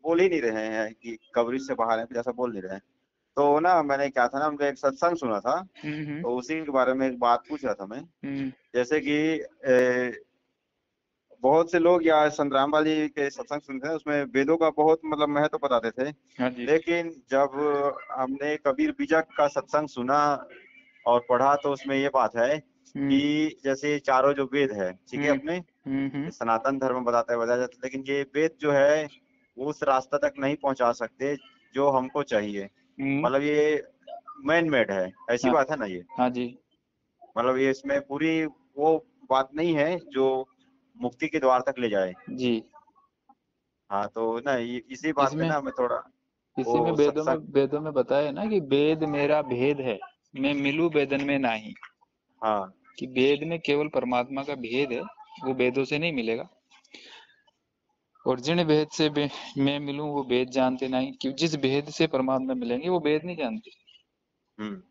बोल ही नहीं रहे हैं कि कवरेज से बाहर है, कुछ ऐसा बोल नहीं रहे हैं। तो ना मैंने क्या था ना, हमने एक सत्संग सुना था, हम्म। तो उसी के बारे में एक बात पूछ रहा था मैं। हम्म। जैसे कि बहुत से लोग या संतराम वाली के सत्संग सुनते हैं, उसमें वेदों का बहुत मतलब महत्व बताते थे। हाँ जी। लेकिन जब हमने कबीर बीजक का सत्संग सुना और पढ़ा, तो उसमें ये बात है हम्म। कि जैसे चारों जो वेद है, ठीक है, हम्म। अपने हम्म। सनातन धर्म बताता है, बताया जाता है, लेकिन ये वेद जो है वो उस रास्ता तक नहीं पहुंचा सकते जो हमको चाहिए। हम्म। मतलब ये मैन मेड है, ऐसी हाँ। बात है ना ये। हाँ जी। मतलब ये इसमें पूरी वो बात नहीं है जो मुक्ति के द्वार तक ले जाए। जी। हाँ, तो ना इसी बात पे इसमें ना मैं थोड़ा इसी में वो सत्संग। वेदों में बताया है ना कि वेद मेरा भेद है, मैं मिलूं वेदन में नहीं। हाँ। कि वेद में केवल परमात्मा का भेद है, वो वेदों से नहीं मिलेगा। और जिन भेद से मैं मिलूं वो भेद जानते नहीं, कि जिस भेद से परमात्मा मिलेंगे वो भेद नहीं जानते। हम्म।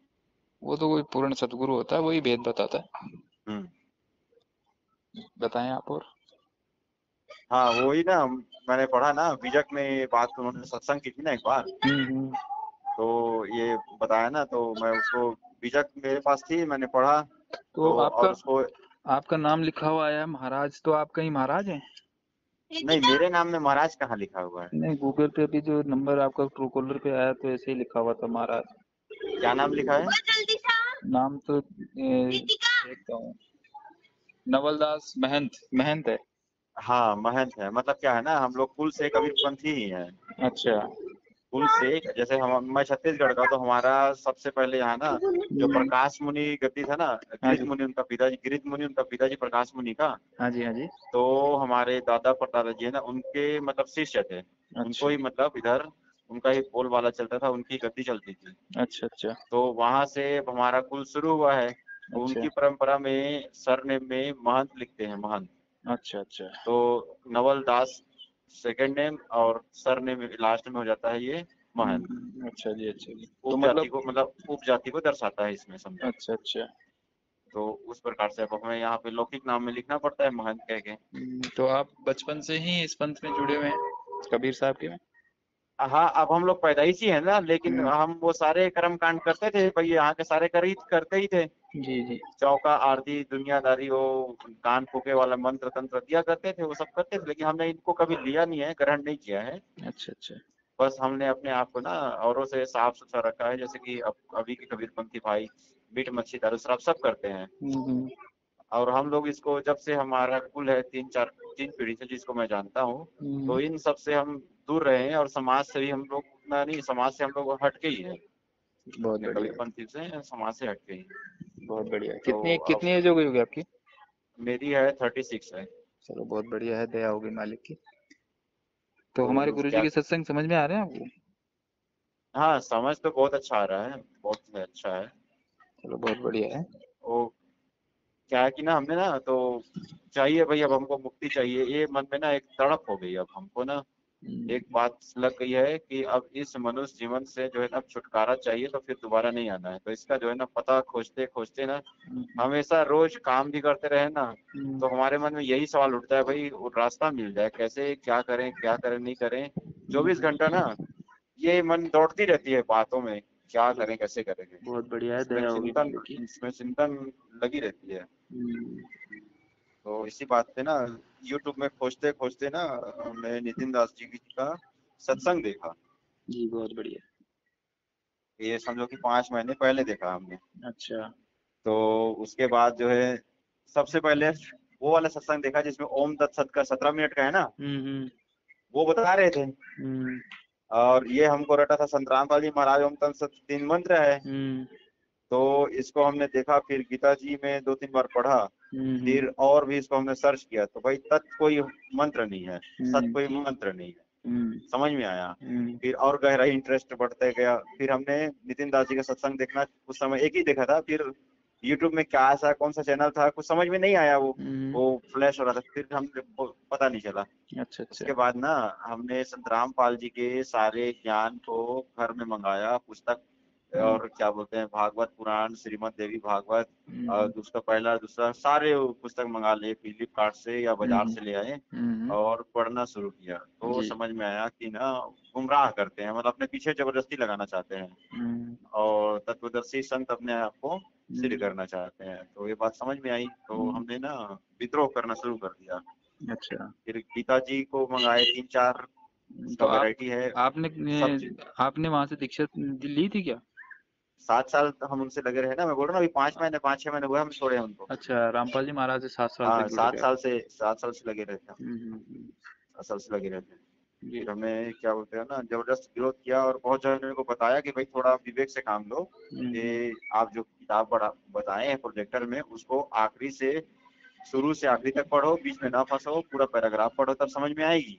वो तो कोई पूर्ण सतगुरु होता है, वही भेद बताता है। हम्म। बताएं आप और। हाँ, वही ना मैंने पढ़ा ना, बीजक में ये बात उन्होंने सत्संग की थी ना एक बार। हम्म। तो ये बताया ना, तो मैं उसको, बीजक मेरे पास थी, मैंने पढ़ा तो तो, और उसको। आपका नाम लिखा हुआ आया महाराज, तो आप कहीं महाराज हैं? नहीं, मेरे नाम में महाराज कहाँ लिखा हुआ है। नहीं, गूगल पे भी जो नंबर आपका ट्रू कॉलर पे आया तो ऐसे ही लिखा हुआ था महाराज। क्या नाम लिखा है। नाम तो देखता हूँ, नवलदास महंत महंत है। हाँ, महंत है। मतलब क्या है ना, हम लोग कुल से कबीरपंथी ही हैं। अच्छा। कुल से जैसे हम, मैं छत्तीसगढ़ का, तो हमारा सबसे पहले यहाँ ना जो प्रकाश मुनि गद्दी था ना, हाँ गिरिध जी। मुनि उनका पिताजी, गिरिध मुनि उनका पिताजी प्रकाश मुनि का। हाँ जी। हाँ जी। तो हमारे दादा परदादा जी है ना, उनके मतलब शिष्य थे। उनको अच्छा। ही मतलब इधर उनका ही बोलबाला चलता था, उनकी गद्दी चलती थी। अच्छा। अच्छा। तो वहां से हमारा कुल शुरू हुआ है। तो अच्छा। उनकी परंपरा में सरनेम में महंत लिखते हैं, महंत। अच्छा। अच्छा। तो नवल दास सेकंड नेम, और सरनेम लास्ट में हो जाता है ये महंत। अच्छा जी। अच्छा जी, तो उपजाति मतलब। को, मतलब उपजाति को दर्शाता है इसमें, समझो। अच्छा। अच्छा। तो उस प्रकार से अब हमें यहाँ पे लौकिक नाम में लिखना पड़ता है महंत कह के। तो आप बचपन से ही इस पंथ में जुड़े हुए हैं, कबीर साहब के में? हाँ, अब हम लोग पैदाइशी हैं ना, लेकिन हम्म। हम वो सारे कर्म कांड करते थे भाई, यहाँ के सारे करते ही थे। जी जी। चौका आरती दुनियादारी, वो कान फूके वाला मंत्र तंत्र दिया करते थे, वो सब करते थे, लेकिन हमने इनको कभी लिया नहीं है, ग्रहण नहीं किया है। अच्छा। अच्छा। बस हमने अपने आप को ना औरों से साफ सुथरा रखा है, जैसे कि अब अभी के कबीरपंथी भाई मीट मच्छी दारू शराब सब करते हैं। हम्म। और हम लोग इसको, जब से हमारा कुल है तीन पीढ़ी से जिसको मैं जानता हूँ, हम्म। तो इन सब से हम दूर रहे हैं, और समाज से भी हम लोग उतना नहीं, समाज से हम लोग हटके ही हैं। बहुत अपने बढ़िया। कबीरपंथी से समाज से हटके ही हैं। बहुत बढ़िया। तो कितनी अब कितनी एज हो गई होगी आपकी? मेरी है 36 है। चलो बहुत बढ़िया है, दया होगी मालिक की। तो तो हमारे उस गुरुजी क्या। के सत्संग समझ में आ रहे हैं आपको? हाँ, समझ तो बहुत अच्छा आ रहा है, बहुत अच्छा है। चलो बहुत बढ़िया है। वो क्या है कि ना, हमने ना तो चाहिए भाई, अब हमको मुक्ति चाहिए, ये मन में ना एक तड़प हो गई अब हमको ना। एक हम्म। बात लग गई है कि अब इस मनुष्य जीवन से जो है ना छुटकारा चाहिए, तो फिर दोबारा नहीं आना है। तो इसका जो है ना पता खोजते खोजते ना, हम्म। हमेशा रोज काम भी करते रहे ना, हम्म। तो हमारे मन में यही सवाल उठता है भाई, वो रास्ता मिल जाए कैसे, क्या करें नहीं करें। 24 घंटा ना ये मन दौड़ती रहती है बातों में, क्या चलो करें कैसे करेंगे। बहुत बढ़िया है, इसमें दया होगी चिंतन मालिक की। इसमें चिंतन लगी रहती है। हम्म। तो इसी बात पे ना यूट्यूब में खोजते खोजते ना हमने नितिन दास जी का सत्संग देखा। जी बहुत बढ़िया। ये समझो कि 5 महीने पहले देखा हमने। अच्छा। तो उसके बाद जो है, सबसे पहले वो वाला सत्संग देखा जिसमें ओम तत्सत का 17 मिनट का है ना, हम्म। वो बता रहे थे। हम्म। और ये हमको रटा था संतराम वाली महाराज ओम तत्सत 3 मंत्र है। हम्म। तो इसको हमने देखा, फिर गीता जी में 2-3 बार पढ़ा। हम्म। फिर और भी इसको हमने सर्च किया, तो भाई तत् कोई मंत्र नहीं है, सत हम्म। कोई मंत्र नहीं है, हम्म। समझ में आया। हम्म। फिर और गहरा इंटरेस्ट बढ़ते गया, फिर हमने नितिन दास जी का सत्संग देखना, उस समय एक ही देखा था। फिर यूट्यूब में क्या ऐसा कौन सा चैनल था, कुछ समझ में नहीं आया, हम्म। वो फ्लैश हो रहा था, फिर हम पता नहीं चला। अच्छा। अच्छा। उसके बाद ना हमने संत रामपाल जी के सारे ज्ञान को घर में मंगाया, पुस्तक और क्या बोलते हैं भागवत पुराण, श्रीमद् देवी भागवत, हम्म, उसका पहला दूसरा सारे वो पुस्तक मंगा लिए, फ्लिपकार्ट से या बाजार हम्म, से ले आए हम्म, और पढ़ना शुरू किया। तो जी, समझ में आया कि ना गुमराह करते हैं, मतलब अपने पीछे जबरदस्ती लगाना चाहते हैं हम्म, और तत्वदर्शी संत अपने आप को सिद्ध हम्म, करना चाहते हैं। तो ये बात समझ में आई, तो हम्म, हमने ना विद्रोह करना शुरू कर दिया। अच्छा। फिर पिताजी को मंगाए 3-4, उसका तो आप वैरायटी है आपने सब चीज। आपने वहां से दीक्षा ली थी क्या? 7 साल तो हम उनसे लगे रहे ना, मैं बोल रहा हूँ अभी 5 महीने 5-6 महीने हुए हम छोड़े उनको। अच्छा, रामपाल जी महाराज से 7 साल तक हाँ जुड़े सात थे आप। साल से 7 साल से लगे रहते हैं, हम्म। 7 साल से लगे रहते हैं। जी। फिर हमें क्या बोलते हैं ना जबरदस्त विरोध किया और बहुत जगह मेरे को बताया कि भाई थोड़ा विवेक से काम लो, हम्म। कि आप जो किताब पढ़ा बताए हैं प्रोजेक्टर में उसको आखिरी से शुरू से आखिरी तक पढ़ो, बीच में ना फंसो, पूरा पैराग्राफ पढ़ो तब समझ में आएगी।